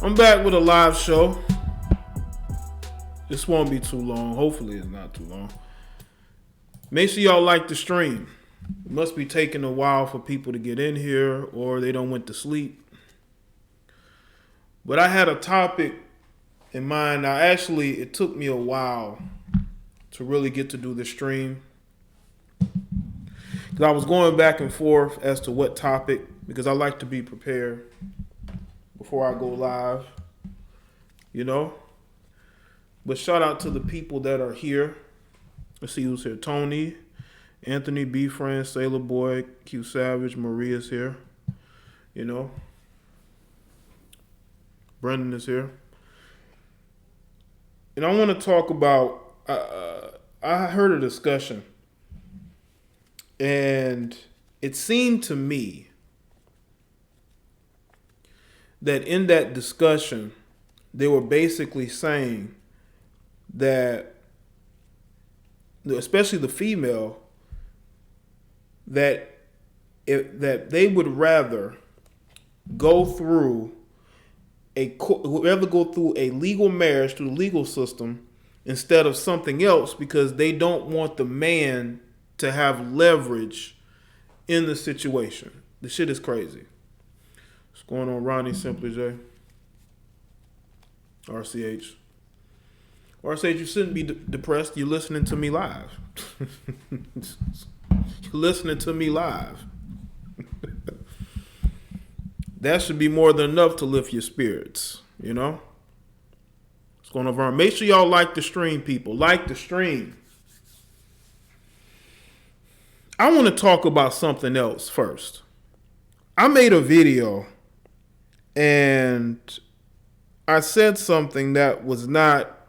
I'm back with a live show. This won't be too long. Hopefully it's not too long. Make sure y'all like the stream. It must be taking a while for people to get in here or they don't went to sleep. But I had a topic in mind. Now actually it took me a while to really get to do the stream. Because I was going back and forth as to what topic, because I like to be prepared before I go live, you know. But shout out to the people that are here. Let's see who's here. Tony, Anthony, B. Friend, Sailor Boy, Q Savage, Maria's here. You know. Brendan is here. And I want to talk about, I heard a discussion. And it seemed to me that in that discussion, they were basically saying that, especially the female, that they would rather go through a legal marriage through the legal system instead of something else, because they don't want the man to have leverage in the situation. The shit is crazy. What's going on, Ronnie Simply J? RCH. RCH, you shouldn't be depressed. You're listening to me live. You're listening to me live. That should be more than enough to lift your spirits, you know? What's going on, Vern? Make sure y'all like the stream, people. Like the stream. I want to talk about something else first. I made a video and I said something that was not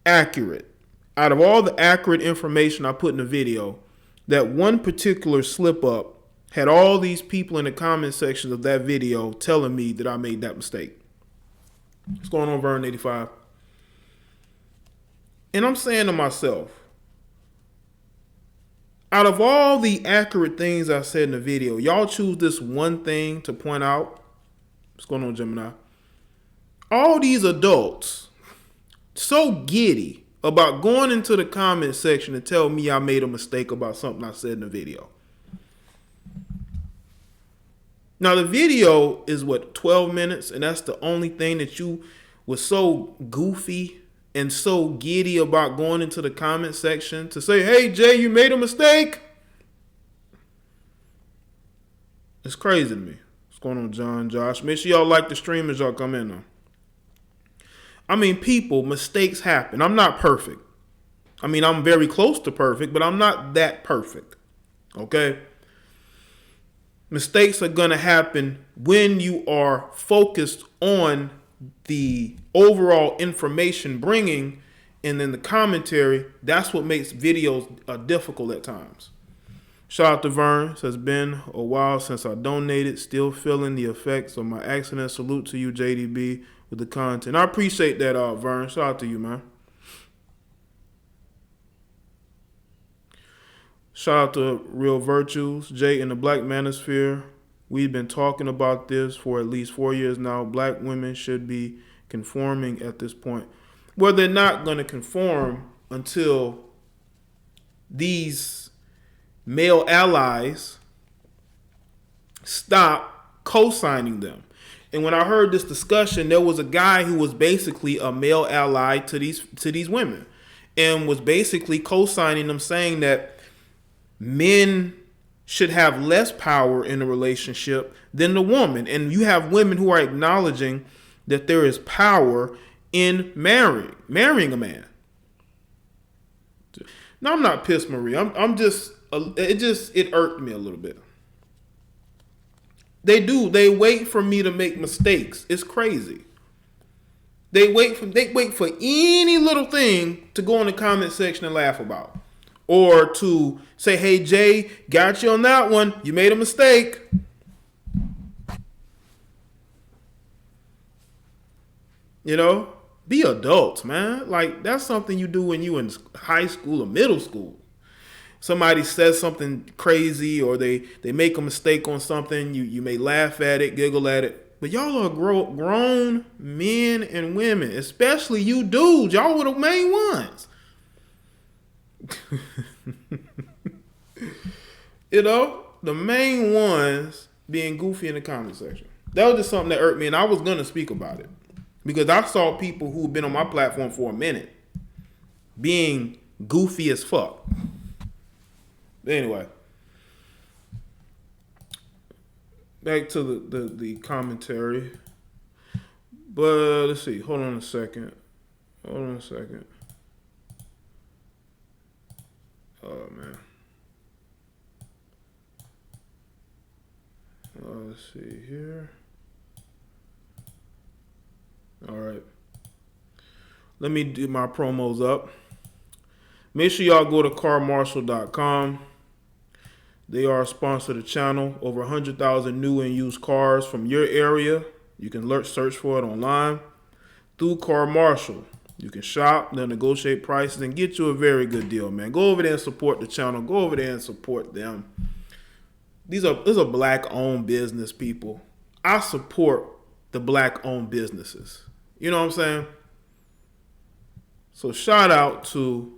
accurate. Out of all the accurate information I put in the video, that one particular slip up had all these people in the comment section of that video telling me that I made that mistake. What's going on, Vern 85? And I'm saying to myself, out of all the accurate things I said in the video, y'all choose this one thing to point out. What's going on, Gemini? All these adults so giddy about going into the comment section and tell me I made a mistake about something I said in the video. Now, the video is, 12 minutes, and that's the only thing that you was so goofy and so giddy about going into the comment section to say, hey, Jay, you made a mistake. It's crazy to me. What's going on, John, Josh? Make sure y'all like the stream as y'all come in, though. I mean, people, mistakes happen. I'm not perfect. I mean, I'm very close to perfect, but I'm not that perfect. Okay? Mistakes are going to happen when you are focused on the overall information bringing, and then the commentary. That's what makes videos difficult at times. Shout out to Vern. Says, been a while since I donated. Still feeling the effects of my accident. Salute to you, JDB, with the content. I appreciate that, Vern. Shout out to you, man. Shout out to Real Virtues. Jay, in the Black Manosphere, we've been talking about this for at least 4 years now. Black women should be conforming at this point. Well, they're not going to conform until these male allies stop co-signing them. And when I heard this discussion, there was a guy who was basically a male ally to these women and was basically co-signing them, saying that men should have less power in a relationship than the woman. And you have women who are acknowledging that there is power in marrying a man. Now, I'm not pissed, Marie. It irked me a little bit. They wait for me to make mistakes. It's crazy. They wait for any little thing to go in the comment section and laugh about. Or to say, hey, Jay, got you on that one. You made a mistake. You know, be adults, man. Like, that's something you do when you in high school or middle school. Somebody says something crazy or they make a mistake on something. You may laugh at it, giggle at it. But y'all are grown men and women, especially you dudes. Y'all were the main ones. You know, the main ones being goofy in the comment section. That was just something that irked me, and I was going to speak about it. Because I saw people who've been on my platform for a minute being goofy as fuck. But anyway. Back to the commentary. But let's see. Hold on a second. Oh, man. Let's see here. All right. Let me do my promos up. Make sure y'all go to CarMarshal.com. They are a sponsor of the channel. Over 100,000 new and used cars from your area. You can search for it online. Through CarMarshal, you can shop, they'll negotiate prices, and get you a very good deal, man. Go over there and support the channel. Go over there and support them. These are black-owned business, people. I support the black-owned businesses. You know what I'm saying? So shout out to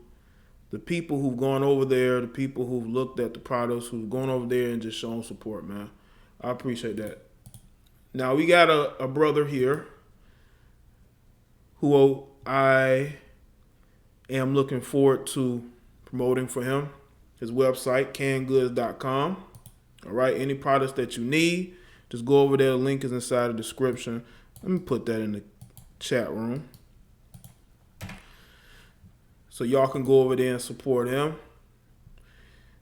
the people who've gone over there, the people who've looked at the products, who've gone over there and just shown support, man. I appreciate that. Now, we got a brother here who I am looking forward to promoting for him. His website, cangoods.com. All right, any products that you need, just go over there. The link is inside the description. Let me put that in the chat room. So y'all can go over there and support him.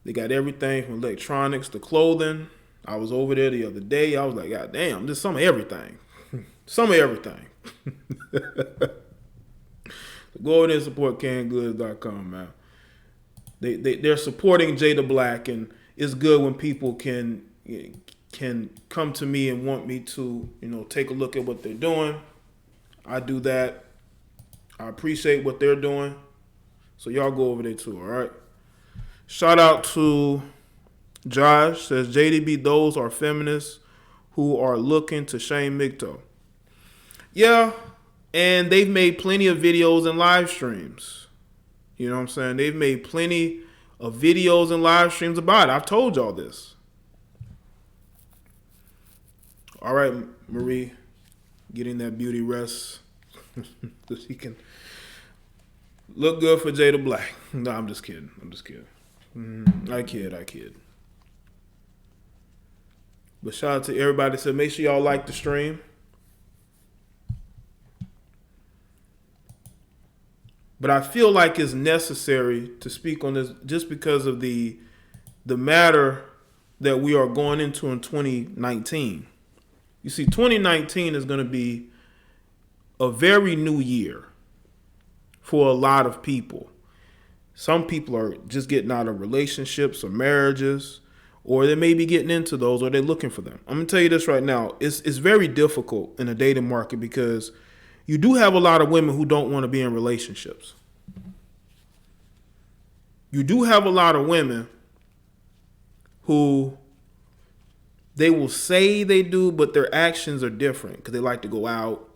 They got everything from electronics to clothing. I was over there the other day. I was like, God damn, just some of everything. Some of everything. So go over there and support cangoods.com, man. They're supporting Jada Black, and it's good when people can come to me and want me to, take a look at what they're doing. I do that. I appreciate what they're doing. So y'all go over there too, all right? Shout out to Josh, says JDB, those are feminists who are looking to shame Migto. Yeah, and they've made plenty of videos and live streams. You know what I'm saying? They've made plenty of videos and live streams about it. I've told y'all this. All right, Marie, getting that beauty rest so she can look good for Jada Black. No, I'm just kidding. I kid. But shout out to everybody that said, make sure y'all like the stream. But I feel like it's necessary to speak on this just because of the matter that we are going into in 2019. You see, 2019 is going to be a very new year for a lot of people. Some people are just getting out of relationships or marriages, or they may be getting into those, or they're looking for them. I'm going to tell you this right now. It's very difficult in the dating market because you do have a lot of women who don't want to be in relationships. You do have a lot of women who they will say they do, but their actions are different because they like to go out.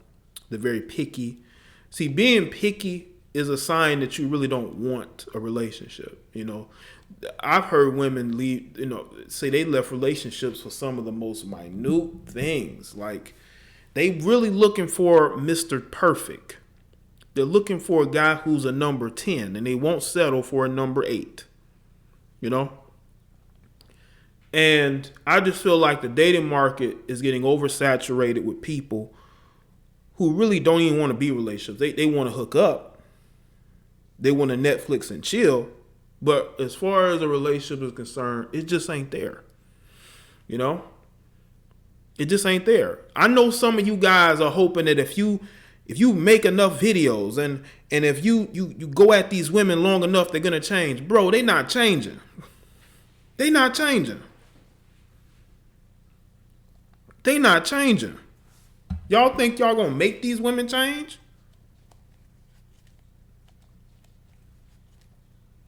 They're very picky. See, being picky is a sign that you really don't want a relationship. I've heard women leave, say they left relationships for some of the most minute things. Like, they really looking for Mr. Perfect. They're looking for a guy who's a number 10, and they won't settle for a number 8. And I just feel like the dating market is getting oversaturated with people who really don't even want to be in relationships. They want to hook up. They want to Netflix and chill. But as far as a relationship is concerned, it just ain't there. It just ain't there. I know some of you guys are hoping that if you make enough videos and if you go at these women long enough, they're going to change. Bro, they not changing. They not changing. They not changing. Y'all think y'all going to make these women change?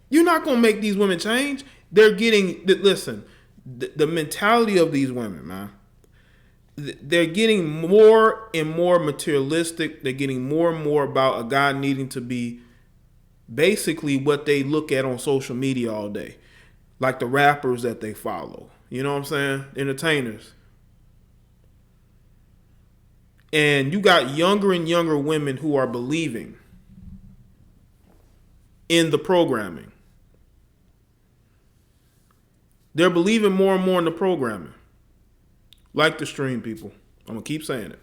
You're not going to make these women change. They're getting, listen, the mentality of these women, man. they're getting more and more materialistic. They're getting more and more about a guy needing to be basically what they look at on social media all day, like the rappers that they follow. You know what I'm saying? Entertainers. And you got younger and younger women who are believing in the programming. They're believing more and more in the programming. Like the stream people. I'm going to keep saying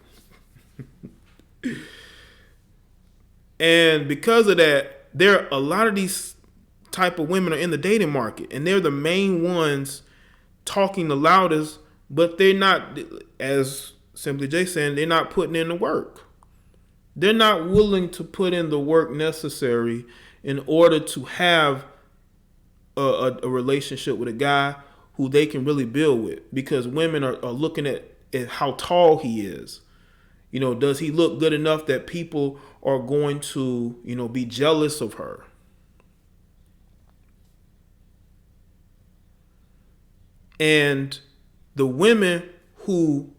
it. And because of that, a lot of these type of women are in the dating market. And they're the main ones talking the loudest. But they're not, as Simply J saying, they're not putting in the work. They're not willing to put in the work necessary in order to have a relationship with a guy who they can really build with, because women are looking at how tall he is. You know, does he look good enough that people are going to, you know, be jealous of her? And the women who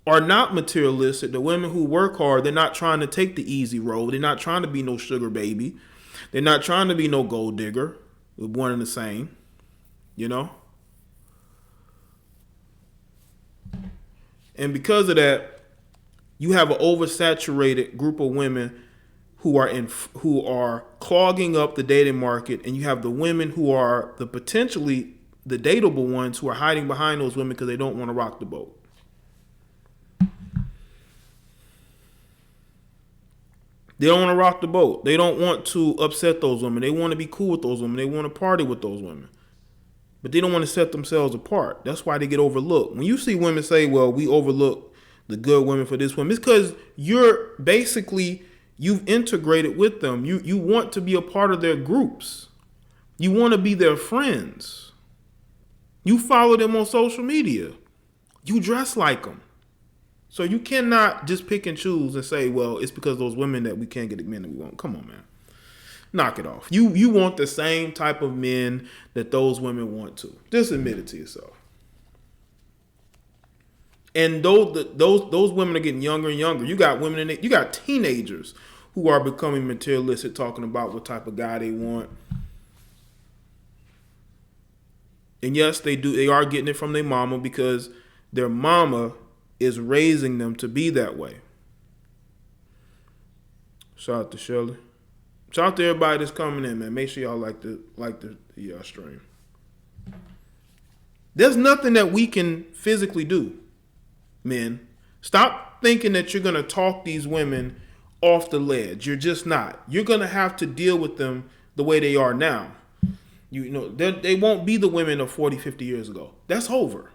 are not materialistic, the women who work hard, they're not trying to take the easy road. They're not trying to be no sugar baby. They're not trying to be no gold digger. We're one and the same, you know? And because of that, you have an oversaturated group of women who are clogging up the dating market, and you have the women who are potentially the dateable ones who are hiding behind those women because they don't want to rock the boat. They don't want to rock the boat. They don't want to upset those women. They want to be cool with those women. They want to party with those women. But they don't want to set themselves apart. That's why they get overlooked. When you see women say, well, we overlook the good women for this woman, it's because you've integrated with them. You want to be a part of their groups. You want to be their friends. You follow them on social media. You dress like them. So you cannot just pick and choose and say, well, it's because of those women that we can't get the men that we want. Come on, man. Knock it off. You want the same type of men that those women want to. Just admit it to yourself. And those women are getting younger and younger. You got women you got teenagers who are becoming materialistic, talking about what type of guy they want. And yes, they do. They are getting it from their mama because their mama is raising them to be that way. Shout out to Shirley. Shout out to everybody that's coming in, man. Make sure y'all like the stream. There's nothing that we can physically do, men. Stop thinking that you're gonna talk these women off the ledge. You're just not. You're gonna have to deal with them the way they are now. You know, they won't be the women of 40, 50 years ago. That's over.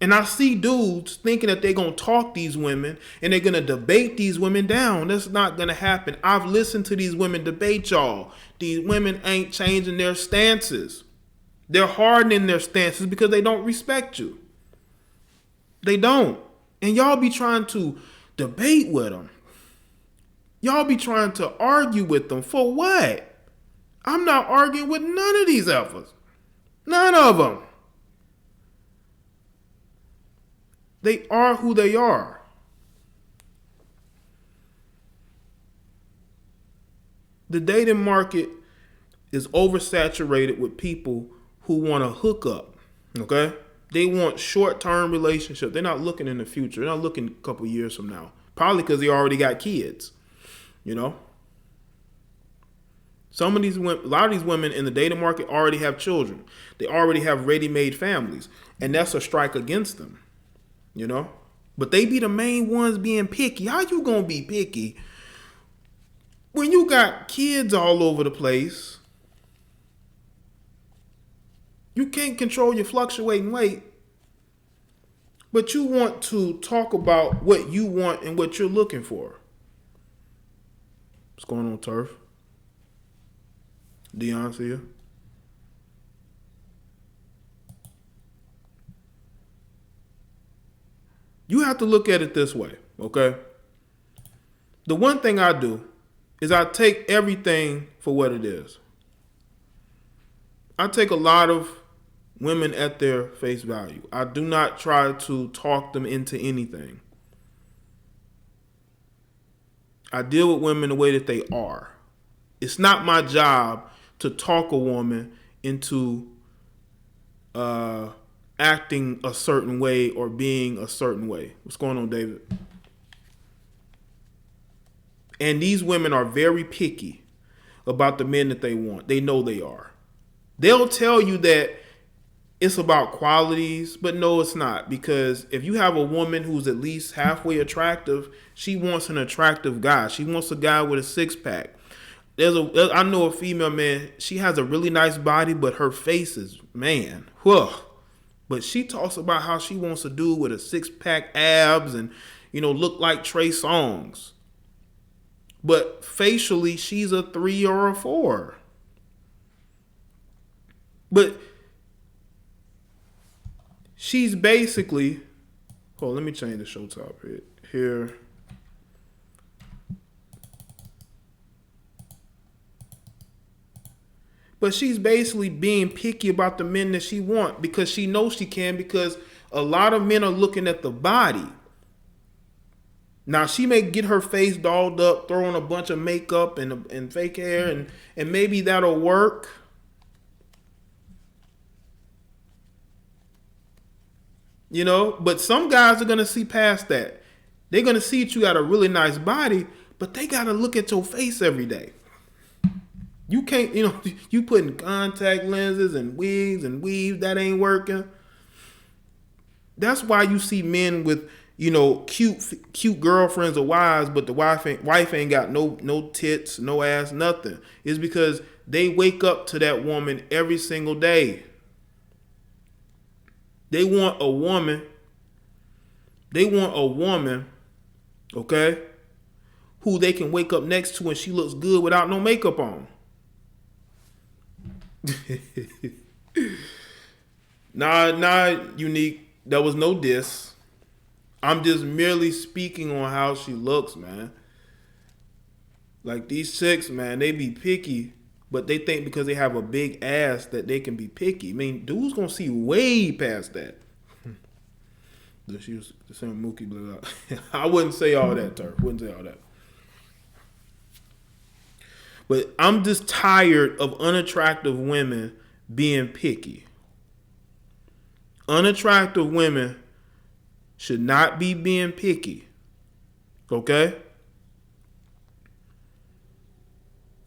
And I see dudes thinking that they're going to talk these women and they're going to debate these women down. That's not going to happen. I've listened to these women debate y'all. These women ain't changing their stances. They're hardening their stances because they don't respect you. They don't. And y'all be trying to debate with them. Y'all be trying to argue with them. For what? I'm not arguing with none of these efforts. None of them. They are who they are. The dating market is oversaturated with people who want to hook up. Okay? They want short-term relationships. They're not looking in the future. They're not looking a couple years from now. Probably because they already got kids. You know? Some of these women, a lot of these women in the dating market already have children. They already have ready-made families. And that's a strike against them. You know? But they be the main ones being picky. How you gonna be picky when you got kids all over the place? You can't control your fluctuating weight. But you want to talk about what you want and what you're looking for. What's going on, Turf? Dion's here. You have to look at it this way, okay? The one thing I do is I take everything for what it is. I take a lot of women at their face value. I do not try to talk them into anything. I deal with women the way that they are. It's not my job to talk a woman into acting a certain way or being a certain way. What's going on, David? And these women are very picky about the men that they want. They know they are. They'll tell you that it's about qualities, but no, it's not. Because if you have a woman who's at least halfway attractive, she wants an attractive guy. She wants a guy with a six-pack. I know a female, man, she has a really nice body, but her face is, man, whew. But she talks about how she wants a dude with a six-pack abs and, look like Trey Songz. But facially, she's a 3 or a 4. But she's basically, let me change the show topic here. But she's basically being picky about the men that she wants because she knows she can, because a lot of men are looking at the body. Now, she may get her face dolled up, throw on a bunch of makeup and fake hair, and maybe that'll work. But some guys are going to see past that. They're going to see that you got a really nice body, but they got to look at your face every day. You can't, you putting contact lenses and wigs and weaves, that ain't working. That's why you see men with, cute girlfriends or wives, but the wife ain't got no tits, no ass, nothing. It's because they wake up to that woman every single day. They want a woman, okay, who they can wake up next to and she looks good without no makeup on. Nah, Unique. There was no diss. I'm just merely speaking on how she looks, man. Like, these chicks, man, they be picky, but they think because they have a big ass that they can be picky. I mean, dudes gonna see way past that. She was the same Mookie blew out. I wouldn't say all that, Turf. Wouldn't say all that. But I'm just tired of unattractive women being picky. Unattractive women should not be being picky. Okay?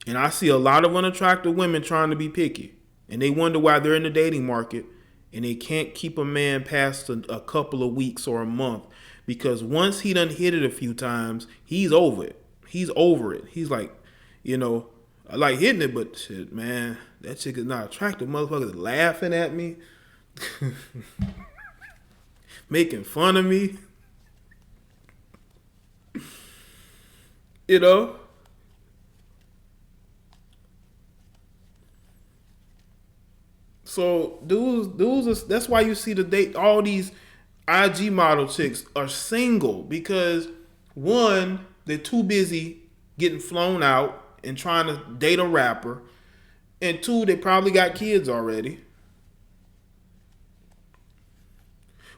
And I see a lot of unattractive women trying to be picky. And they wonder why they're in the dating market and they can't keep a man past a couple of weeks or a month. Because once he done hit it a few times, he's over it. He's over it. He's like, I like hitting it, but shit, man, that chick is not attractive. Motherfuckers laughing at me. Making fun of me. So dudes, that's why you see all these IG model chicks are single, because one, they're too busy getting flown out and trying to date a rapper, and two, they probably got kids already.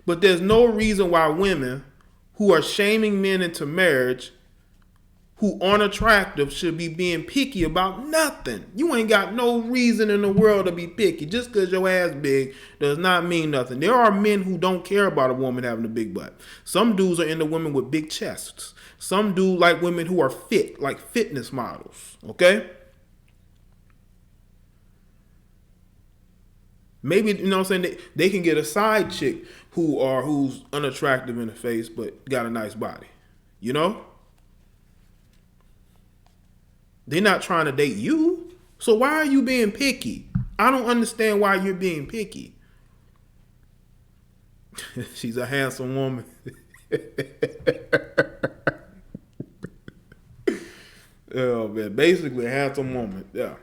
But there's no reason why women who are shaming men into marriage who aren't attractive should be being picky about nothing. You ain't got no reason in the world to be picky. Just because your ass big does not mean nothing. There are men who don't care about a woman having a big butt. Some dudes are into women with big chests. Some do like women who are fit, like fitness models. Okay? Maybe, they can get a side chick who's unattractive in the face but got a nice body. They're not trying to date you. So why are you being picky? I don't understand why you're being picky. She's a handsome woman. Oh, man. Basically a handsome woman. Yeah.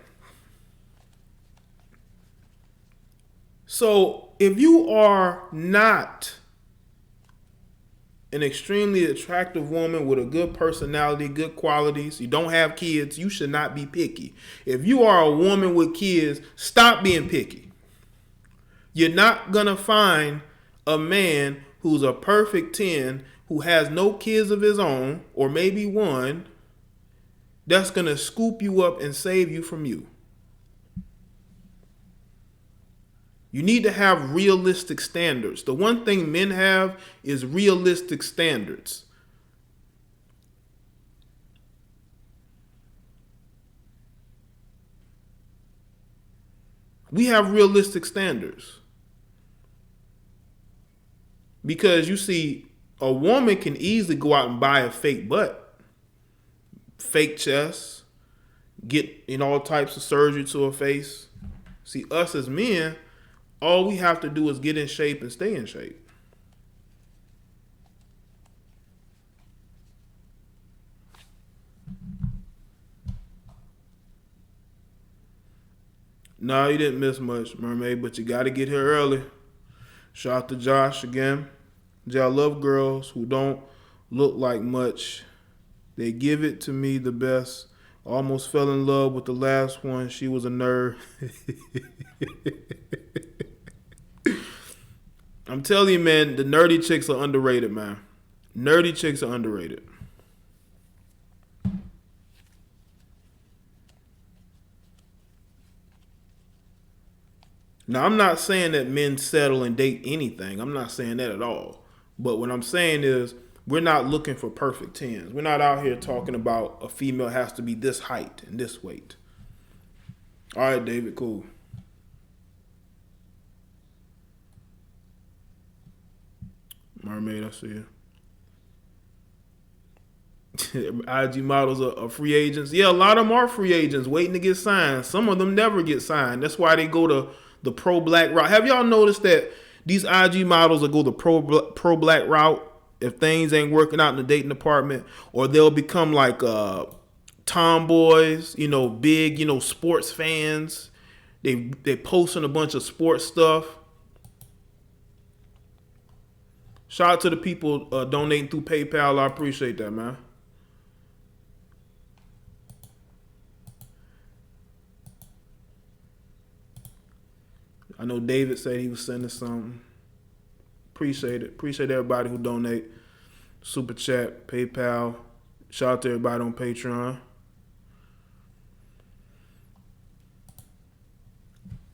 So if you are not an extremely attractive woman with a good personality, good qualities, you don't have kids, you should not be picky. If you are a woman with kids, stop being picky. You're not gonna find a man who's a perfect 10, who has no kids of his own, or maybe one, that's gonna scoop you up and save you from you. You need to have realistic standards. The one thing men have is realistic standards. We have realistic standards. Because you see, a woman can easily go out and buy a fake butt, fake chest, get in all types of surgery to her face. See, us as men, all we have to do is get in shape and stay in shape. No, you didn't miss much, Mermaid, but you got to get here early. Shout out to Josh again. I love girls who don't look like much. They give it to me the best. Almost fell in love with the last one. She was a nerd. I'm telling you, man, the nerdy chicks are underrated, man. Nerdy chicks are underrated. Now, I'm not saying that men settle and date anything. I'm not saying that at all. But what I'm saying is we're not looking for perfect 10s. We're not out here talking about a female has to be this height and this weight. All right, David, cool. Mermaid, I see you. IG models are free agents. Yeah, a lot of them are free agents waiting to get signed. Some of them never get signed. That's why they go to the pro-black route. Have y'all noticed that these IG models will go the pro-black route if things ain't working out in the dating department, or they'll become like tomboys, big, sports fans. They posting a bunch of sports stuff. Shout out to the people donating through PayPal. I appreciate that, man. I know David said he was sending something. Appreciate it. Appreciate everybody who donate. Super Chat, PayPal. Shout out to everybody on Patreon.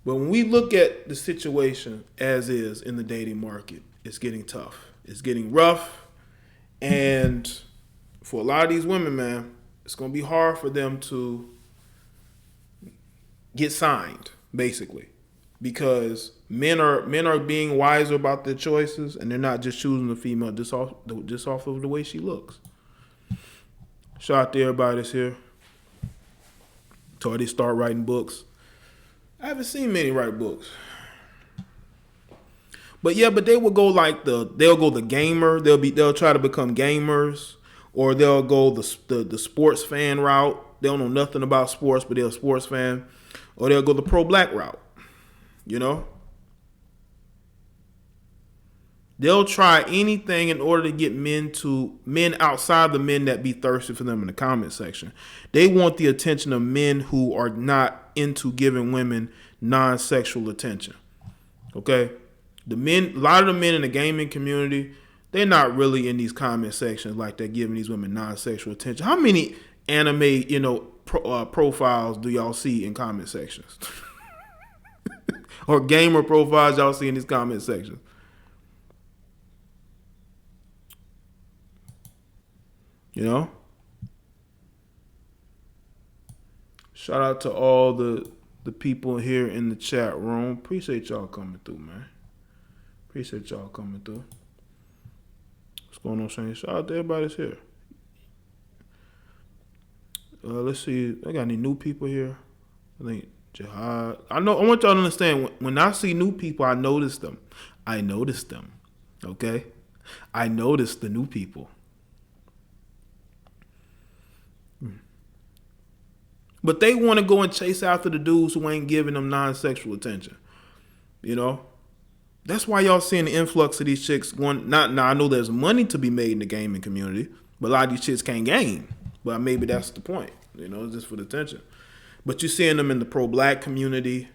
But when we look at the situation as is in the dating market, it's getting tough. It's getting rough. And for a lot of these women, man, it's going to be hard for them to get signed, basically. Because men are being wiser about their choices, and they're not just choosing the female just off of the way she looks. Shout out to everybody that's here. Till they start writing books. I haven't seen many write books. But they will go they'll go the gamer. They'll try to become gamers, or they'll go the sports fan route. They don't know nothing about sports, but they're a sports fan, or they'll go the pro-black route. They'll try anything in order to get men outside the men that be thirsty for them in the comment section. They want the attention of men who are not into giving women non-sexual attention. Okay? A lot of the men in the gaming community, they're not really in these comment sections like they're giving these women non-sexual attention. How many anime, profiles do y'all see in comment sections? Or gamer profiles y'all see in these comment sections? Shout out to all the people here in the chat room. Appreciate y'all coming through, man. Appreciate y'all coming through. What's going on, Shane? Shout out to everybody that's here. Let's see. I got any new people here? I think Jihad. I want y'all to understand, when I see new people, I notice them. Okay? I notice the new people. But they want to go and chase after the dudes who ain't giving them non-sexual attention. That's why y'all seeing the influx of these chicks going. Now I know there's money to be made in the gaming community, but a lot of these chicks can't game. But maybe that's the point. It's just for the attention. But you're seeing them in the pro-black community.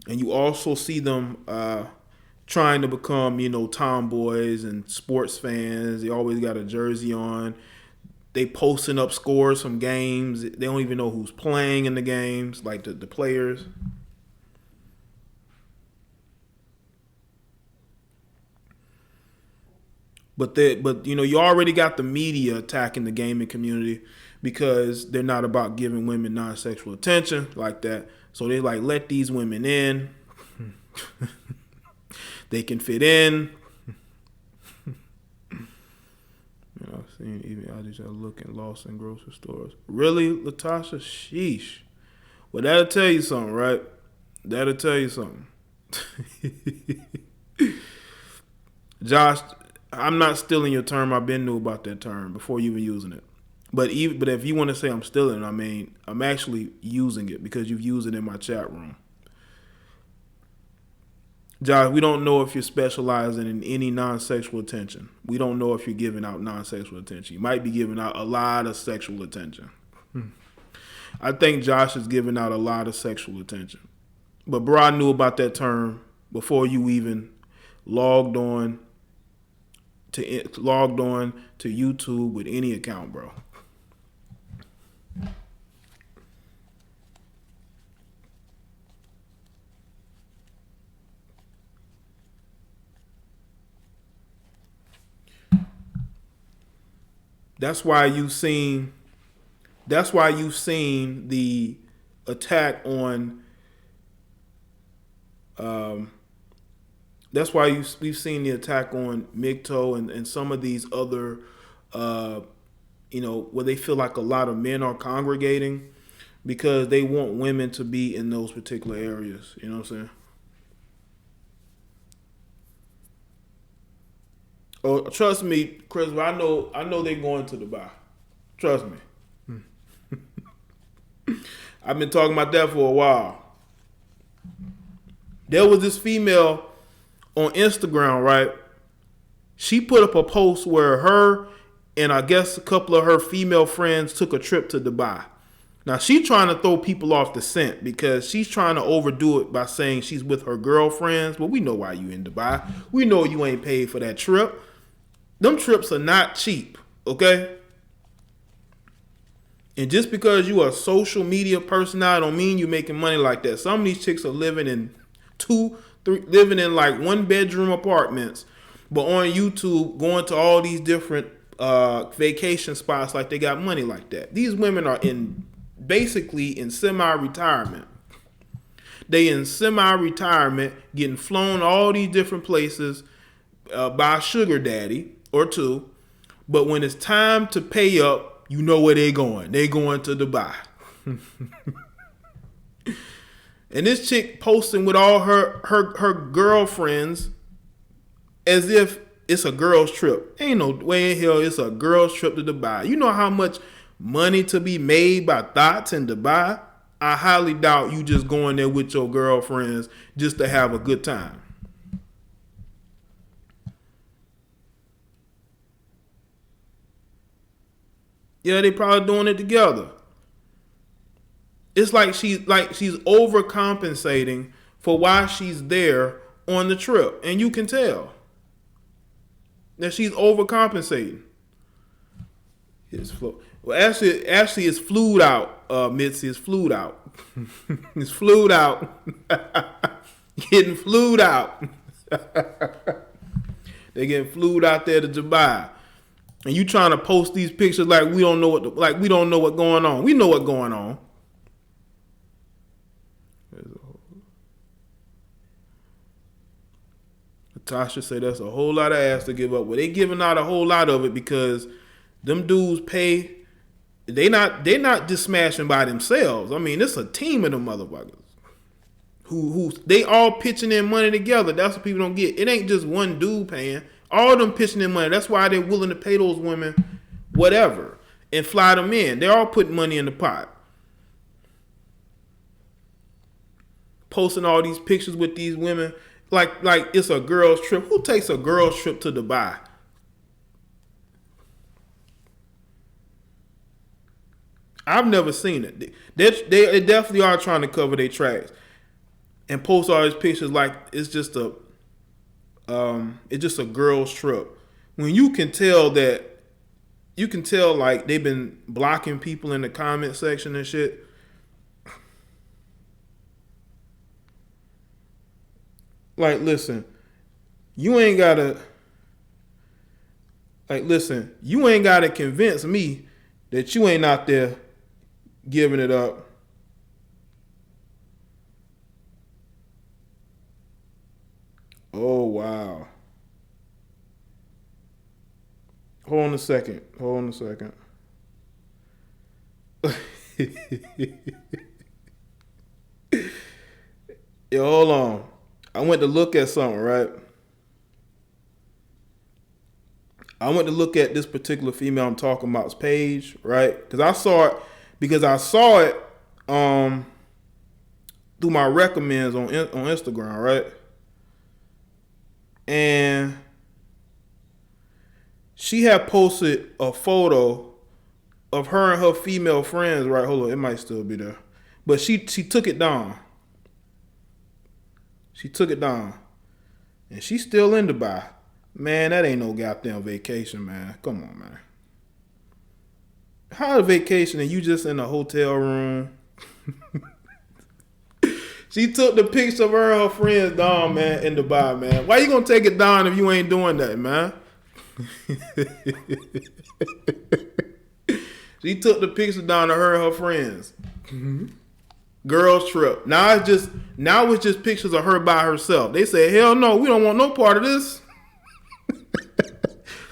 And you also see them trying to become, tomboys and sports fans. They always got a jersey on. They posting up scores from games. They don't even know who's playing in the games, like the players. But you already got the media attacking the gaming community because they're not about giving women non-sexual attention like that. So they like, let these women in. They can fit in. Even I just looking lost in grocery stores. Really, Latasha? Sheesh. Well, that'll tell you something, right? That'll tell you something. Josh, I'm not stealing your term. I've been knew about that term before you even using it. But if you want to say I'm stealing, I mean, I'm actually using it because you've used it in my chat room. Josh, we don't know if you're specializing in any non-sexual attention. We don't know if you're giving out non-sexual attention. You might be giving out a lot of sexual attention. I think Josh is giving out a lot of sexual attention. But bro, I knew about that term before you even logged on to YouTube with any account, bro. That's why you've seen the attack on. That's why we've seen the attack on MGTOW and some of these other, where they feel like a lot of men are congregating because they want women to be in those particular areas. You know what I'm saying? Oh, trust me, Chris. I know they're going to Dubai. Trust me. I've been talking about that for a while. There was this female on Instagram, right? She put up a post where her and I guess a couple of her female friends took a trip to Dubai. Now she's trying to throw people off the scent because she's trying to overdo it by saying she's with her girlfriends. Well, we know why you in Dubai. We know you ain't paid for that trip. Them trips are not cheap, okay? And just because you are a social media personality don't mean you making money like that. Some of these chicks are living in living in like 1-bedroom apartments, but on YouTube going to all these different vacation spots like they got money like that. These women are basically in semi-retirement. They in semi-retirement getting flown all these different places by a sugar daddy or two, but when it's time to pay up, you know where they going. They going to Dubai. And this chick posting with all her girlfriends as if it's a girl's trip. Ain't no way in hell it's a girl's trip to Dubai. You know how much money to be made by thoughts in Dubai? I highly doubt you just going there with your girlfriends just to have a good time. Yeah, they probably doing it together. It's like she's overcompensating for why she's there on the trip, and you can tell that she's overcompensating. Well, actually, it's flued out. Mitzi, it's flued out. It's flued out. Getting flued out. They getting flued out there to Dubai. And you trying to post these pictures like we don't know what's going on. We know what's going on. Tasha said that's a whole lot of ass to give up. Well, they giving out a whole lot of it because them dudes pay. They not just smashing by themselves. I mean, it's a team of them motherfuckers. Who they all pitching in money together. That's what people don't get. It ain't just one dude paying. All of them pitching in money. That's why they're willing to pay those women whatever and fly them in. They're all putting money in the pot. Posting all these pictures with these women like it's a girl's trip. Who takes a girl's trip to Dubai? I've never seen it. They definitely are trying to cover their tracks. and post all these pictures like it's just a girl's trip. When you can tell like they've been blocking people in the comment section and shit. Like, listen, you ain't gotta convince me that you ain't out there giving it up. Oh, wow. Hold on a second. Yo, hold on. I went to look at something, right? I went to look at this particular female I'm talking about's page, right? Because I saw it through my recommends on Instagram, right? And she had posted a photo of her and her female friends, right? Hold on, it might still be there. But she took it down. And she's still in Dubai. Man, that ain't no goddamn vacation, man. Come on, man. How a vacation and you just in a hotel room? She took the picture of her and her friends down, man, in Dubai, man. Why you gonna take it down if you ain't doing that, man? She took the picture down of her and her friends. Girls trip. Now it's just pictures of her by herself. They say, hell no, we don't want no part of this.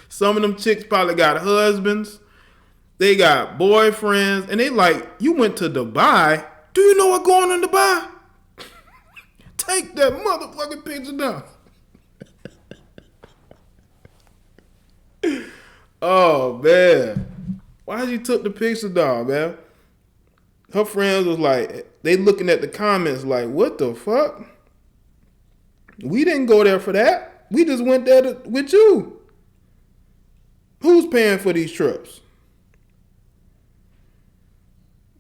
Some of them chicks probably got husbands. They got boyfriends. And they like, you went to Dubai. Do you know what's going on in Dubai? Take that motherfucking picture down. Oh, man. Why you took the picture down, man? Her friends was like, they looking at the comments like, what the fuck? We didn't go there for that. We just went there with you. Who's paying for these trips?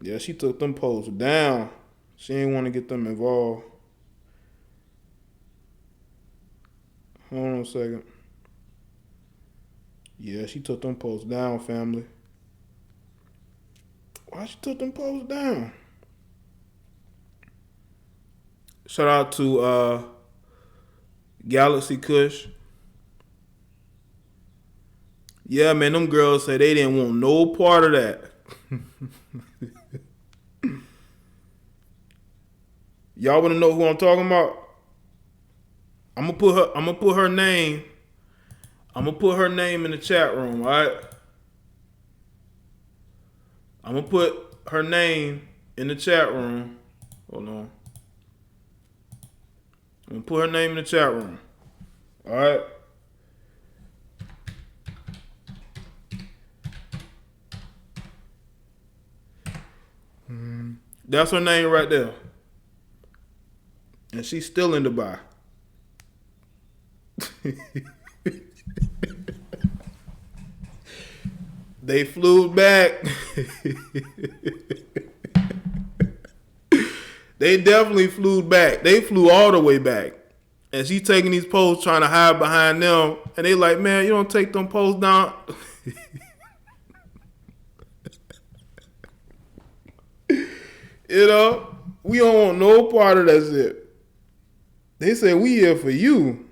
Yeah, she took them posts down. She ain't want to get them involved. Hold on a second. Yeah, she took them posts down, family. Why she took them posts down? Shout out to Galaxy Kush. Yeah, man, them girls say they didn't want no part of that. Y'all want to know who I'm talking about? I'm gonna put her name in the chat room, all right? I'm gonna put her name in the chat room. Hold on. I'm gonna put her name in the chat room. All right. That's her name right there. And she's still in Dubai. They flew back. They definitely flew back. They flew all the way back. And she's taking these posts trying to hide behind them. And they like, man, you don't take them posts down. You know, we don't want no part of that shit. They say, we here for you.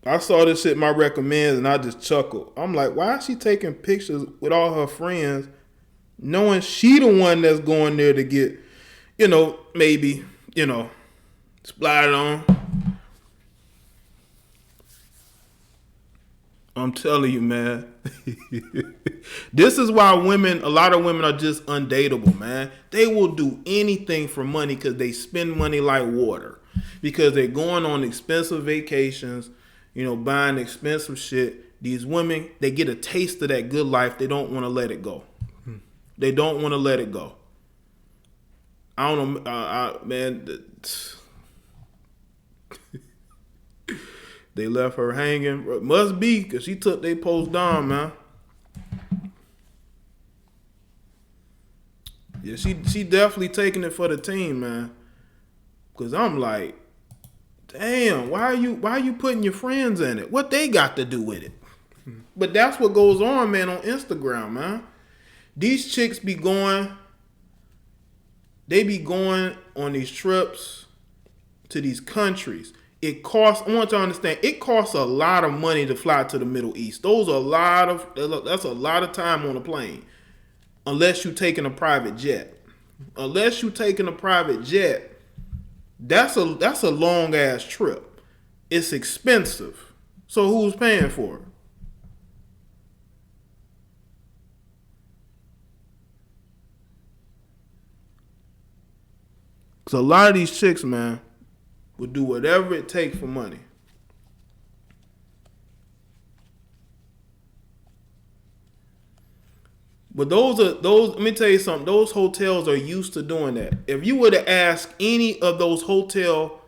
I saw this shit in my recommends and I just chuckled. I'm like, why is she taking pictures with all her friends knowing she the one that's going there to get, maybe, splattered on? I'm telling you, man. This is why a lot of women are just undateable, man. They will do anything for money because they spend money like water. Because they're going on expensive vacations, buying expensive shit. These women, they get a taste of that good life. They don't want to let it go. They don't want to let it go. I don't know, man. They left her hanging. Must be because she took their post down, man. Yeah, she definitely taking it for the team, man. Cause I'm like, damn, why are you putting your friends in it? What they got to do with it? But that's what goes on, man, on Instagram, man. These chicks be going, they be going on these trips to these countries. It costs, I want you to understand, it costs a lot of money to fly to the Middle East. That's a lot of time on a plane. Unless you're taking a private jet. Unless you're taking a private jet, that's a long ass trip. It's expensive. So who's paying for it? Because a lot of these chicks, man, would do whatever it takes for money. But let me tell you something, those hotels are used to doing that. If you were to ask any of those hotel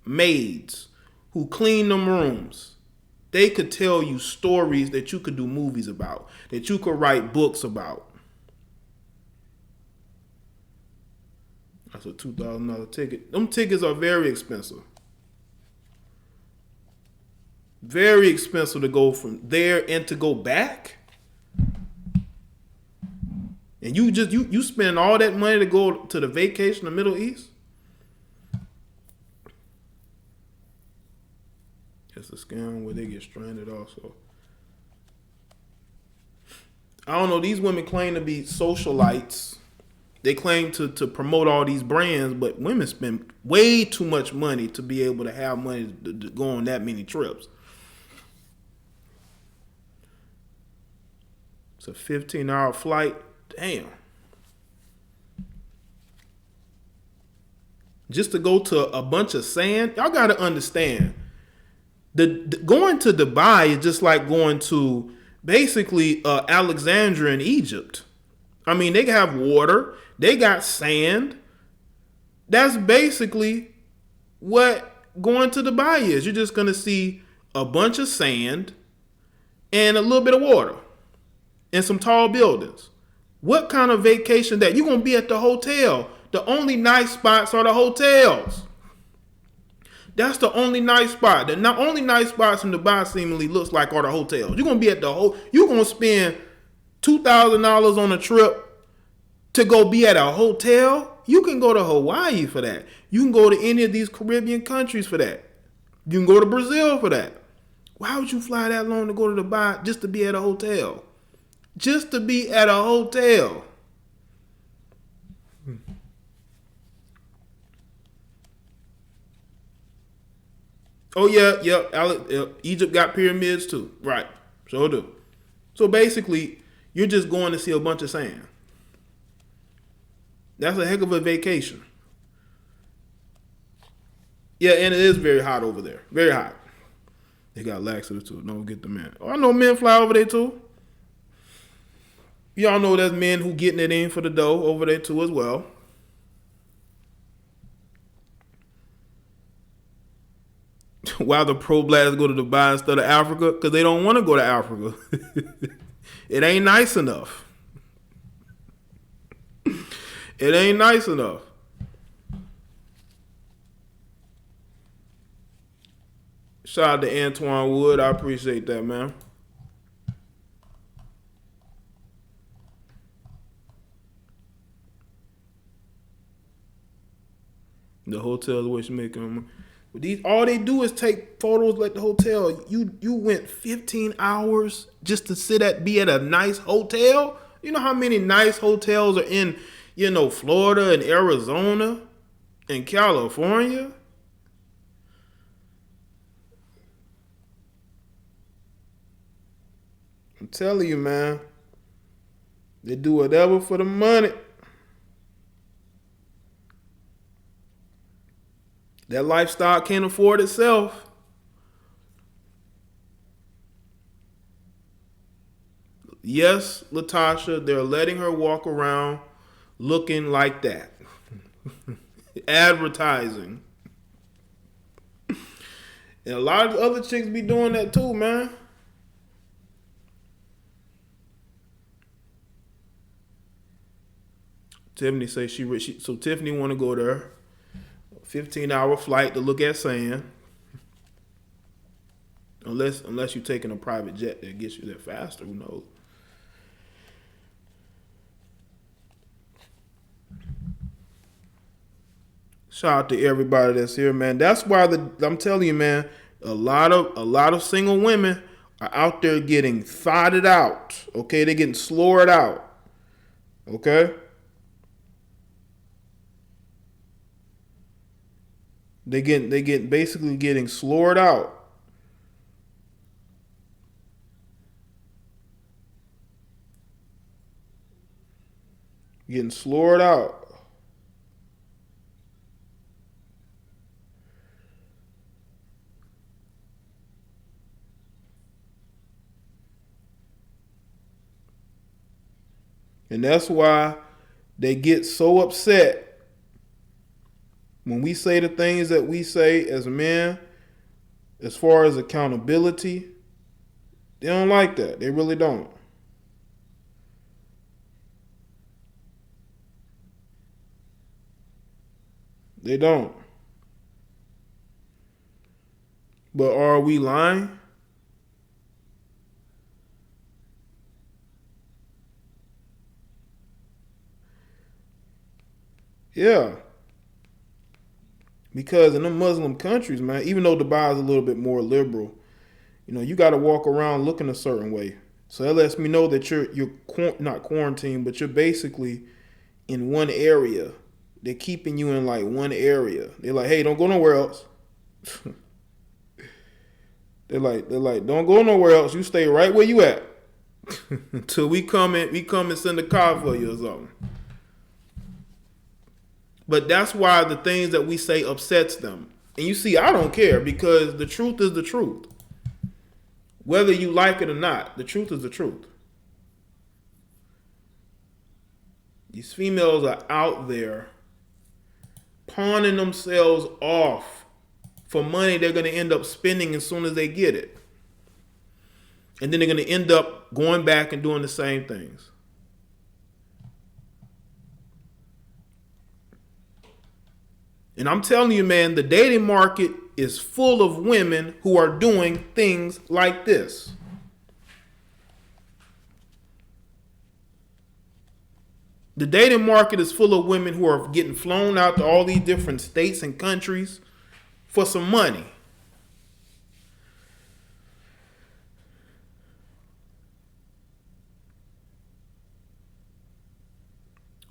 maids who clean them rooms, they could tell you stories that you could do movies about, that you could write books about. That's a $2,000 ticket. Them tickets are very expensive. Very expensive to go from there and to go back. And you spend all that money to go to the vacation in the Middle East? It's a scam where they get stranded also. I don't know, these women claim to be socialites. They claim to promote all these brands, but women spend way too much money to be able to have money to go on that many trips. It's a 15-hour flight. Damn. Just to go to a bunch of sand. Y'all got to understand. Going to Dubai is just like going to basically Alexandria in Egypt. I mean, they have water. They got sand. That's basically what going to Dubai is. You're just going to see a bunch of sand and a little bit of water and some tall buildings. What kind of vacation that? You're going to be at the hotel. The only nice spots are the hotels. That's the only nice spot. The only nice spots in Dubai seemingly looks like are the hotels. You're going to be at you're going to spend $2,000 on a trip to go be at a hotel. You can go to Hawaii for that. You can go to any of these Caribbean countries for that. You can go to Brazil for that. Why would you fly that long to go to Dubai just to be at a hotel? Just to be at a hotel. Oh yeah. Egypt got pyramids too. Right. Sure do. So basically, you're just going to see a bunch of sand. That's a heck of a vacation. Yeah, and it is very hot over there. Very hot. They got laxatives too. Don't get the men. Oh, I know men fly over there too. Y'all know there's men who getting it in for the dough over there too as well. Why the pro-blacks go to Dubai instead of Africa? Because they don't want to go to Africa. It ain't nice enough. It ain't nice enough. Shout out to Antoine Wood. I appreciate that, man. The hotel, the way she making them. But these, all they do is take photos like the hotel. You went 15 hours just to be at a nice hotel. You know how many nice hotels are in, Florida and Arizona and California? I'm telling you, man. They do whatever for the money. That lifestyle can't afford itself. Yes, Latasha, they're letting her walk around looking like that. Advertising. And a lot of other chicks be doing that too, man. Tiffany say so Tiffany want to go there. 15-hour flight to look at sand. Unless you're taking a private jet that gets you there faster, who knows? Shout out to everybody that's here, man. That's why I'm telling you, man, a lot of single women are out there getting thotted out. Okay, they're getting slored out. Okay? They get basically getting slored out. Getting slored out. And that's why they get so upset when we say the things that we say as men, as far as accountability. They don't like that. They really don't. They don't. But are we lying? Yeah. Because in the Muslim countries, man, even though Dubai is a little bit more liberal, you got to walk around looking a certain way. So that lets me know that you're not quarantined, but you're basically in one area. They're keeping you in like one area. They're like, hey, don't go nowhere else. they're like, don't go nowhere else. You stay right where you at until we come and send a car for you or something. But that's why the things that we say upsets them. And you see, I don't care, because the truth is the truth. Whether you like it or not, the truth is the truth. These females are out there pawning themselves off for money they're going to end up spending as soon as they get it. And then they're going to end up going back and doing the same things. And I'm telling you, man, the dating market is full of women who are doing things like this. The dating market is full of women who are getting flown out to all these different states and countries for some money.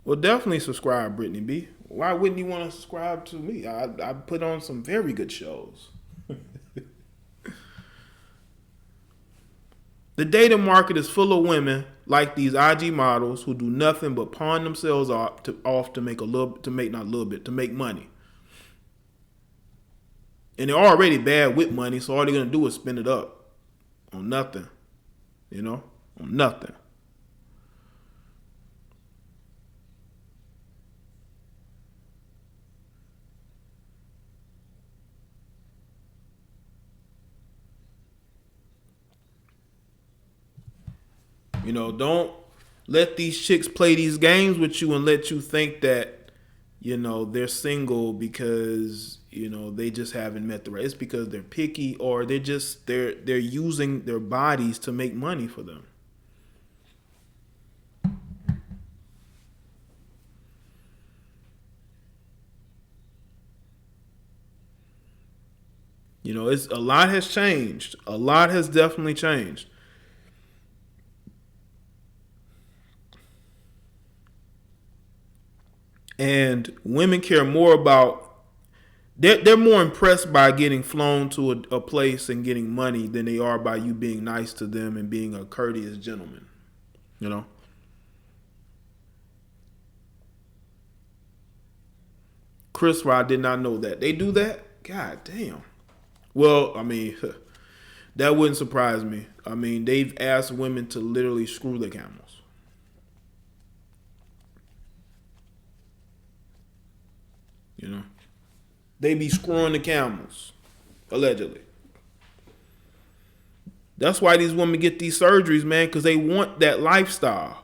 Well, definitely subscribe, Brittany B. Why wouldn't you want to subscribe to me? I put on some very good shows. The dating market is full of women like these IG models who do nothing but pawn themselves off to make money. And they're already bad with money, so all they're gonna do is spend it up on nothing. On nothing. Don't let these chicks play these games with you and let you think that, they're single because, they just haven't met the right. It's because they're picky, or they're using their bodies to make money for them. It's a lot has changed. A lot has definitely changed. And women care more about, they're more impressed by getting flown to a place and getting money than they are by you being nice to them and being a courteous gentleman. Chris Rod did not know that. They do that? God damn. Well, that wouldn't surprise me. They've asked women to literally screw the camels. They be screwing the camels, allegedly. That's why these women get these surgeries, man, because they want that lifestyle.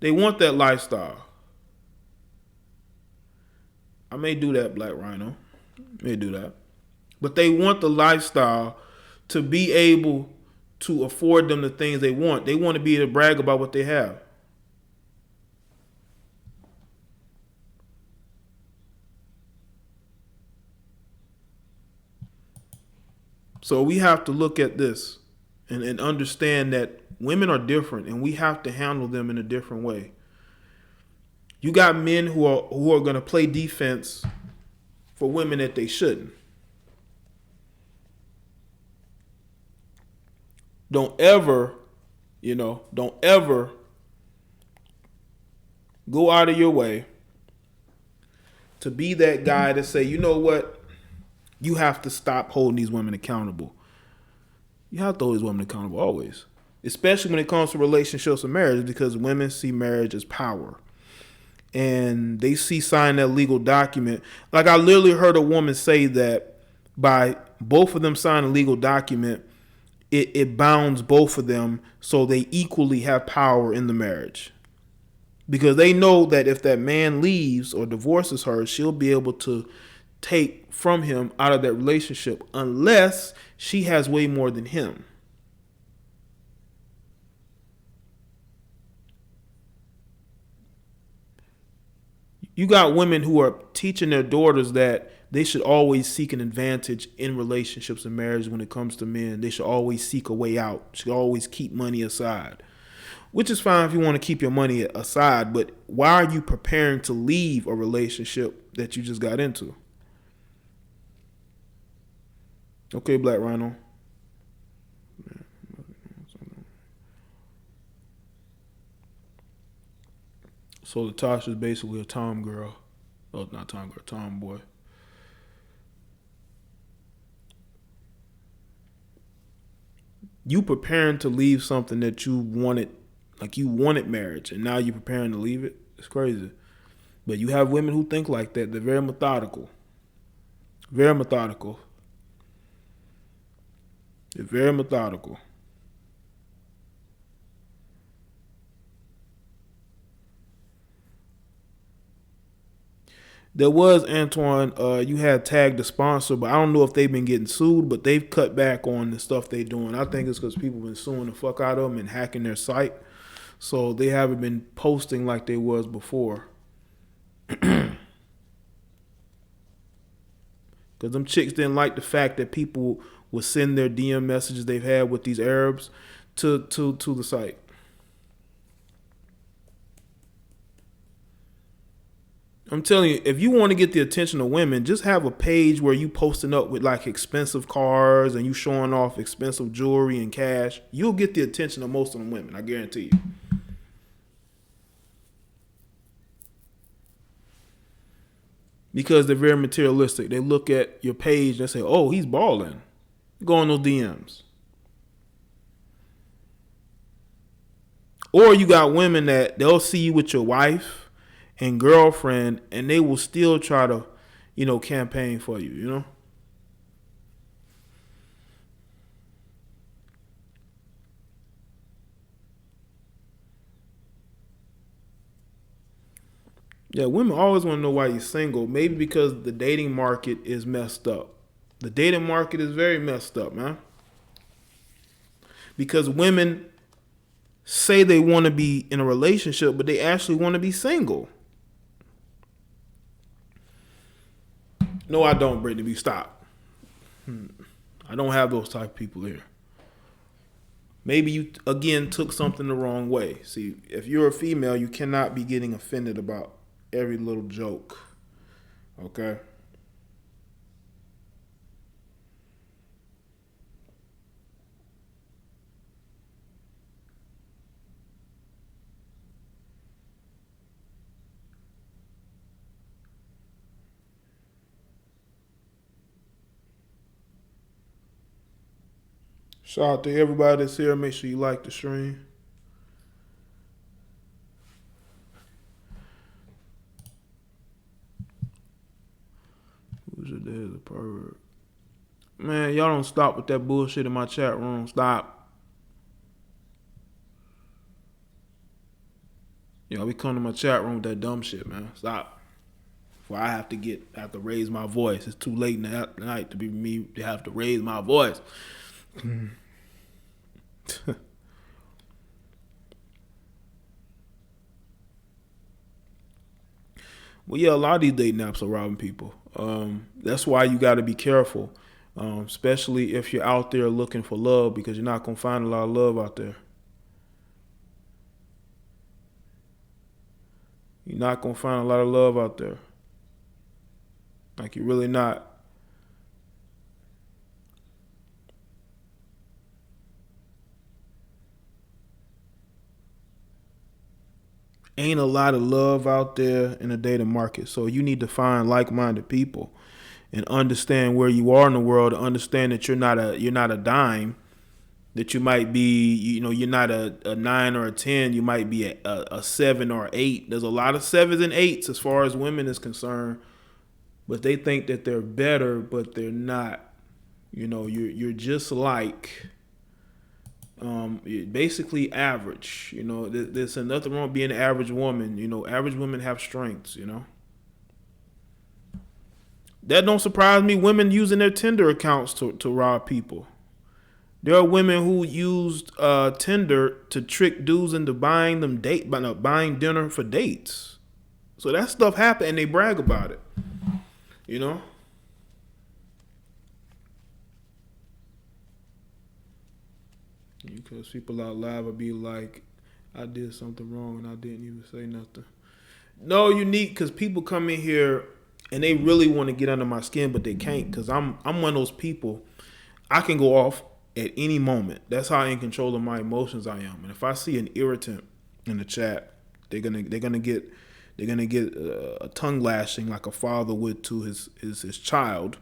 They want that lifestyle. I may do that, Black Rhino. May do that. But they want the lifestyle to be able to afford them the things they want. They want to be able to brag about what they have. So we have to look at this and understand that women are different, and we have to handle them in a different way. You got men who are going to play defense for women that they shouldn't. Don't ever go out of your way to be that guy to say, you know what, you have to stop holding these women accountable. You have to hold these women accountable always, especially when it comes to relationships and marriage, because women see marriage as power. And they see signing that legal document. Like, I literally heard a woman say that by both of them signing a legal document, it bounds both of them so they equally have power in the marriage. Because they know that if that man leaves or divorces her, she'll be able to take from him out of that relationship unless she has way more than him. You got women who are teaching their daughters that they should always seek an advantage in relationships and marriage when it comes to men. They should always seek a way out. Should always keep money aside. Which is fine if you want to keep your money aside, but why are you preparing to leave a relationship that you just got into? Okay, Black Rhino. So Latasha's basically a tom girl. Oh, not tom girl, tomboy. You preparing to leave something that you wanted, like you wanted marriage, and now you're preparing to leave it. It's crazy. But you have women who think like that. They're very methodical. Very methodical. They're very methodical. There was, Antoine, you had tagged the sponsor, but I don't know if they've been getting sued, but they've cut back on the stuff they're doing. I think it's because people have been suing the fuck out of them and hacking their site. So they haven't been posting like they was before. Because them chicks didn't like the fact that people would send their DM messages they've had with these Arabs to the site. I'm telling you, if you want to get the attention of women, just have a page where you posting up with like expensive cars and you showing off expensive jewelry and cash. You'll get the attention of most of them women, I guarantee you. Because they're very materialistic. They look at your page and say, oh, he's balling. Go on those DMs. Or you got women that they'll see you with your wife and girlfriend, and they will still try to, campaign for you, Yeah, women always want to know why you're single. Maybe because the dating market is messed up. The dating market is very messed up, man. Because women say they want to be in a relationship, but they actually want to be single. No, I don't, Brittany. Stop. I don't have those type of people here. Maybe you, again, took something the wrong way. See, if you're a female, you cannot be getting offended about every little joke. Okay? Shout out to everybody that's here. Make sure you like the stream. Who's your dad is a pervert? Man, y'all don't stop with that bullshit in my chat room. Stop. Y'all be coming to my chat room with that dumb shit, man. Stop. before I have to raise my voice. It's too late in the night to be me to have to raise my voice. Well, yeah, a lot of these dating apps are robbing people. That's why you got to be careful, especially if you're out there looking for love, because you're not going to find a lot of love out there. You're not going to find a lot of love out there. Like, you're really not. Ain't a lot of love out there in the dating market. So you need to find like-minded people and understand where you are in the world, understand that you're not a dime, that you might be, you're not a 9 or a 10, you might be a 7 or 8. There's a lot of 7s and 8s as far as women is concerned, but they think that they're better, but they're not. You're just like basically average. There's nothing wrong with being an average woman. Average women have strengths. That don't surprise me. Women using their Tinder accounts to rob people. There are women who used Tinder to trick dudes into buying dinner for dates. So that stuff happened, and they brag about it. Because people out live will be like, I did something wrong and I didn't even say nothing. No, Unique, because people come in here and they really want to get under my skin, but they can't, because I'm one of those people. I can go off at any moment. That's how in control of my emotions I am. And if I see an irritant in the chat, they're gonna get a tongue lashing like a father would to his child,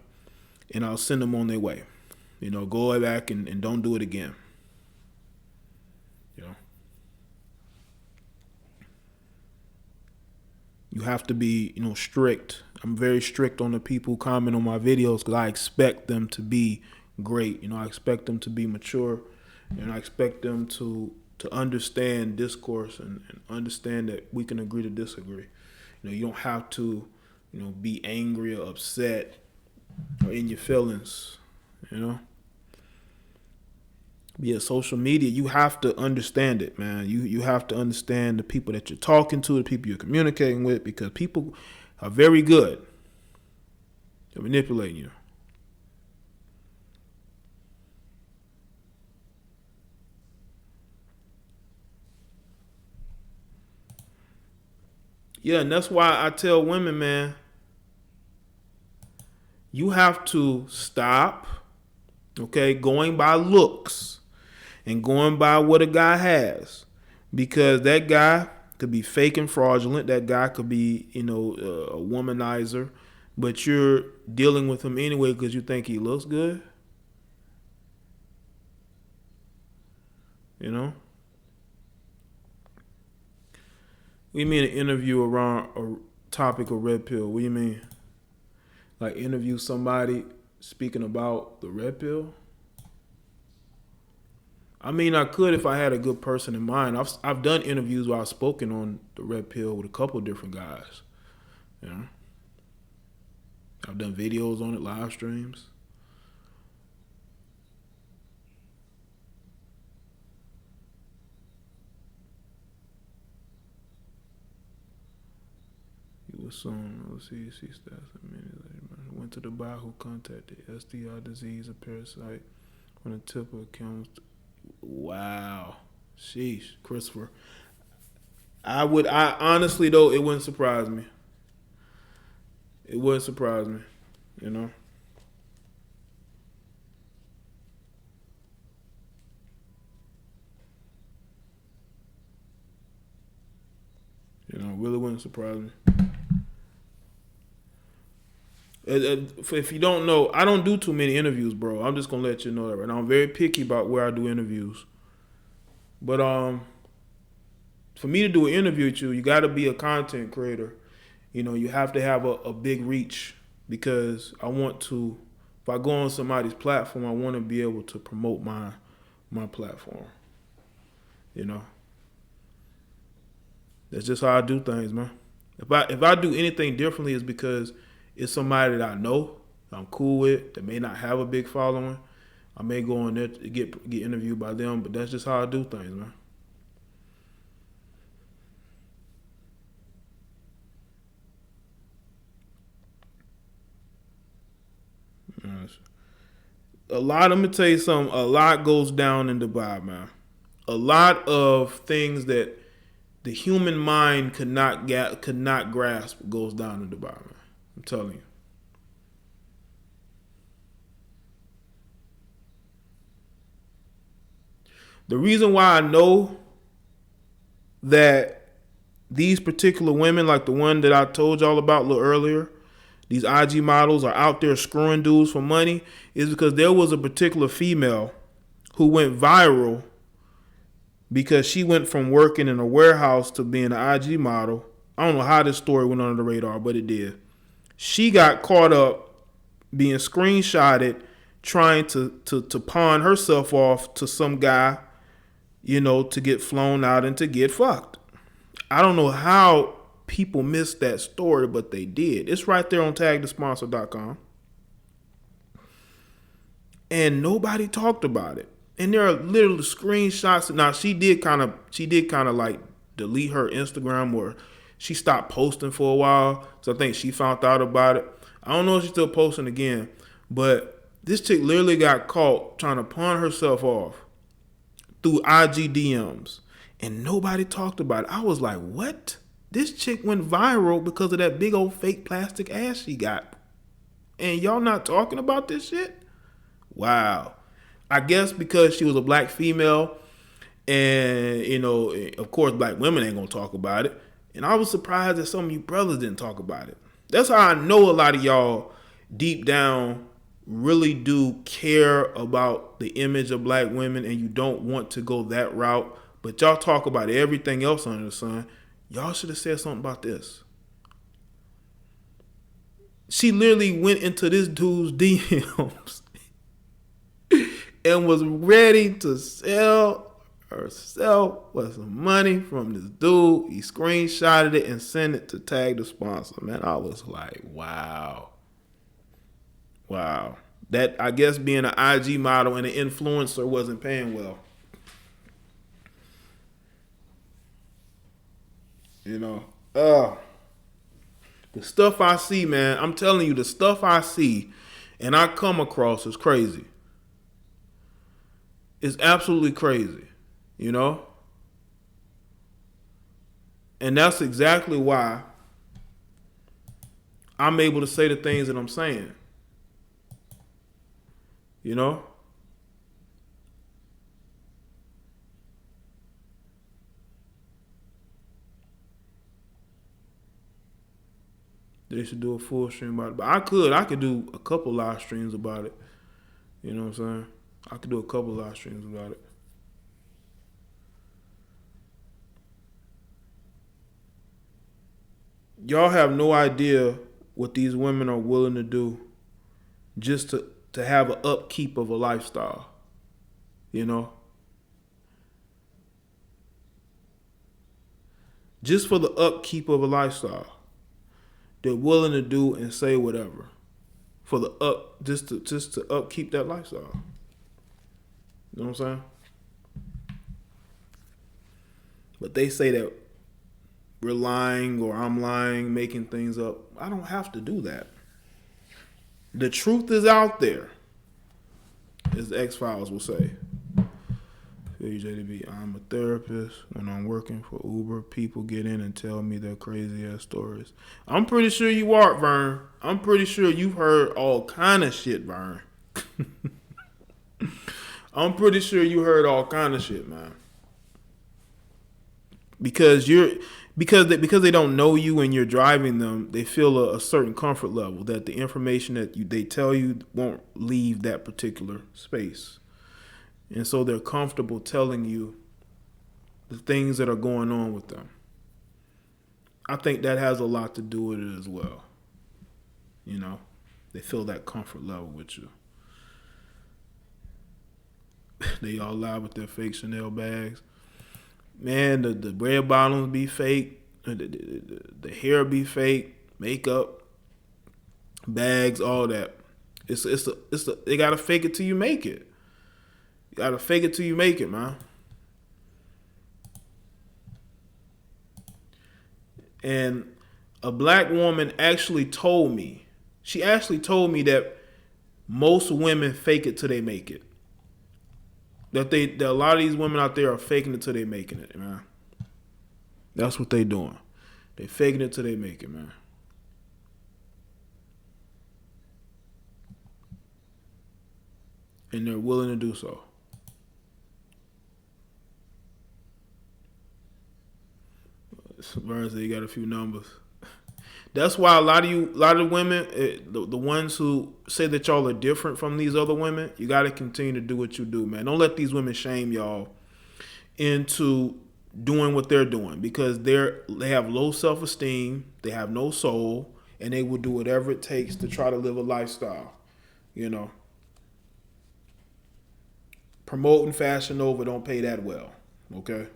and I'll send them on their way. Go back and don't do it again. You have to be, strict. I'm very strict on the people who comment on my videos, because I expect them to be great. I expect them to be mature, and I expect them to understand discourse and understand that we can agree to disagree. You don't have to, be angry or upset or in your feelings. Yeah, social media, you have to understand it, man. You have to understand the people that you're talking to, the people you're communicating with, because people are very good at manipulating you. Yeah, and that's why I tell women, man, you have to stop, going by looks and going by what a guy has, because that guy could be fake and fraudulent. That guy could be, a womanizer, but you're dealing with him anyway because you think he looks good. What do you mean an interview around a topic of red pill? What do you mean? Like interview somebody speaking about the red pill? I mean, I could if I had a good person in mind. I've done interviews where I've spoken on the red pill with a couple of different guys. I've done videos on it, live streams. He was soon. Let's see stats a minute later. Went to Dubai, who contacted STI disease, a parasite on the tip of accounts. Wow. Sheesh, Christopher. I honestly though, it wouldn't surprise me. It wouldn't surprise me, Really wouldn't surprise me. If you don't know, I don't do too many interviews, bro. I'm just gonna let you know that right now. I'm very picky about where I do interviews. But for me to do an interview with you, you got to be a content creator. You have to have a big reach, because I want to. If I go on somebody's platform, I want to be able to promote my platform. That's just how I do things, man. If I do anything differently, it's because it's somebody that I know, I'm cool with, that may not have a big following. I may go on there to get interviewed by them, but that's just how I do things, man. Let me tell you something. A lot goes down in Dubai, man. A lot of things that the human mind could not grasp goes down in Dubai, man. I'm telling you. The reason why I know that these particular women, like the one that I told y'all about a little earlier, these IG models are out there screwing dudes for money, is because there was a particular female who went viral because she went from working in a warehouse to being an IG model. I don't know how this story went under the radar, but it did. She got caught up being screenshotted trying to pawn herself off to some guy, to get flown out and to get fucked. I don't know how people missed that story, but they did. It's right there on tagthesponsor.com. And nobody talked about it. And there are literally screenshots. Now she did kind of like delete her Instagram, or she stopped posting for a while. So I think she found out about it. I don't know if she's still posting again, but this chick literally got caught trying to pawn herself off through IG DMs, and nobody talked about it. I was like, what? This chick went viral because of that big old fake plastic ass she got. And y'all not talking about this shit? Wow. I guess because she was a black female, and, of course, black women ain't going to talk about it. And I was surprised that some of you brothers didn't talk about it. That's how I know a lot of y'all deep down really do care about the image of black women, and you don't want to go that route. But y'all talk about everything else under the sun. Y'all should have said something about this. She literally went into this dude's DMs and was ready to sell herself with some money from this dude. He screenshotted it and sent it to tag the sponsor. Man, I was like, wow. That, I guess, being an IG model and an influencer wasn't paying well. The stuff I see, man, I'm telling you, the stuff I see and I come across is crazy. It's absolutely crazy, And that's exactly why I'm able to say the things that I'm saying. They should do a full stream about it. But I could do a couple live streams about it. You know what I'm saying? I could do a couple live streams about it. Y'all have no idea what these women are willing to do just to have an upkeep of a lifestyle. Just for the upkeep of a lifestyle. They're willing to do and say whatever for the just to upkeep that lifestyle. You know what I'm saying? But they say that we're lying or I'm lying, making things up. I don't have to do that. The truth is out there, as the X-Files will say. JDB, I'm a therapist. When I'm working for Uber, people get in and tell me their crazy ass stories. I'm pretty sure you are, Vern. I'm pretty sure you've heard all kind of shit, Vern. I'm pretty sure you heard all kind of shit, man. Because they don't know you and you're driving them, they feel a certain comfort level that the information that they tell you won't leave that particular space. And so they're comfortable telling you the things that are going on with them. I think that has a lot to do with it as well. They feel that comfort level with you. They all lie with their fake Chanel bags. Man, the red bottoms be fake. the hair be fake, makeup, bags, all that. They gotta fake it till you make it. You gotta fake it till you make it, man. And a black woman actually told me, that most women fake it till they make it. That a lot of these women out there are faking it till they making it, man. That's what they doing. They faking it till they make it, man. And they're willing to do so. Burns, you got a few numbers. That's why a lot of women, the ones who say that y'all are different from these other women, you got to continue to do what you do, man. Don't let these women shame y'all into doing what they're doing, because they have low self-esteem, they have no soul, and they will do whatever it takes to try to live a lifestyle, you know. Promoting Fashion Nova don't pay that well, okay?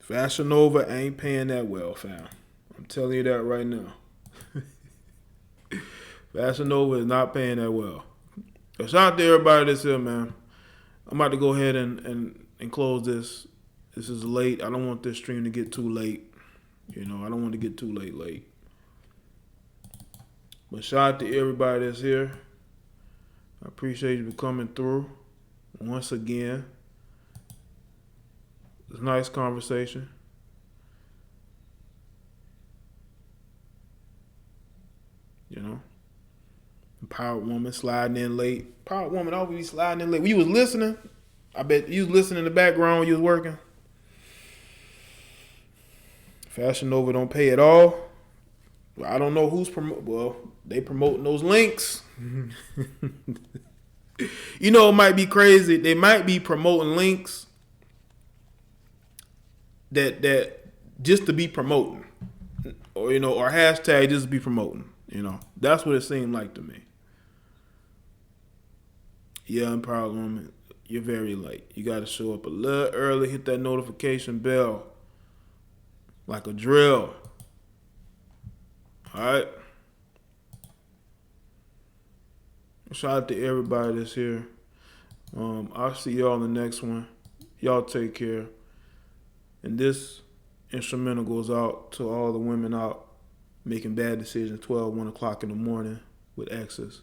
Fashion Nova ain't paying that well, fam. I'm telling you that right now. Fashion Nova is not paying that well. So shout out to everybody that's here, man. I'm about to go ahead and close this. This is late. I don't want this stream to get too late. You know, I don't want to get too late. But shout out to everybody that's here. I appreciate you for coming through once again. It's a nice conversation. You know, empowered woman sliding in late. Empowered woman always be sliding in late. When you was listening, I bet you was listening in the background when you was working. Fashion Nova don't pay at all. Well, I don't know who's they promoting those links. You know, it might be crazy. They might be promoting links that just to be promoting, or you know, or hashtag just to be promoting. You know, that's what it seemed like to me. Yeah, empowered woman, you're very late. You got to show up a little early. Hit that notification bell like a drill. All right. Shout out to everybody that's here. I'll see y'all in the next one. Y'all take care. And this instrumental goes out to all the women out making bad decisions 1 o'clock in the morning with exes.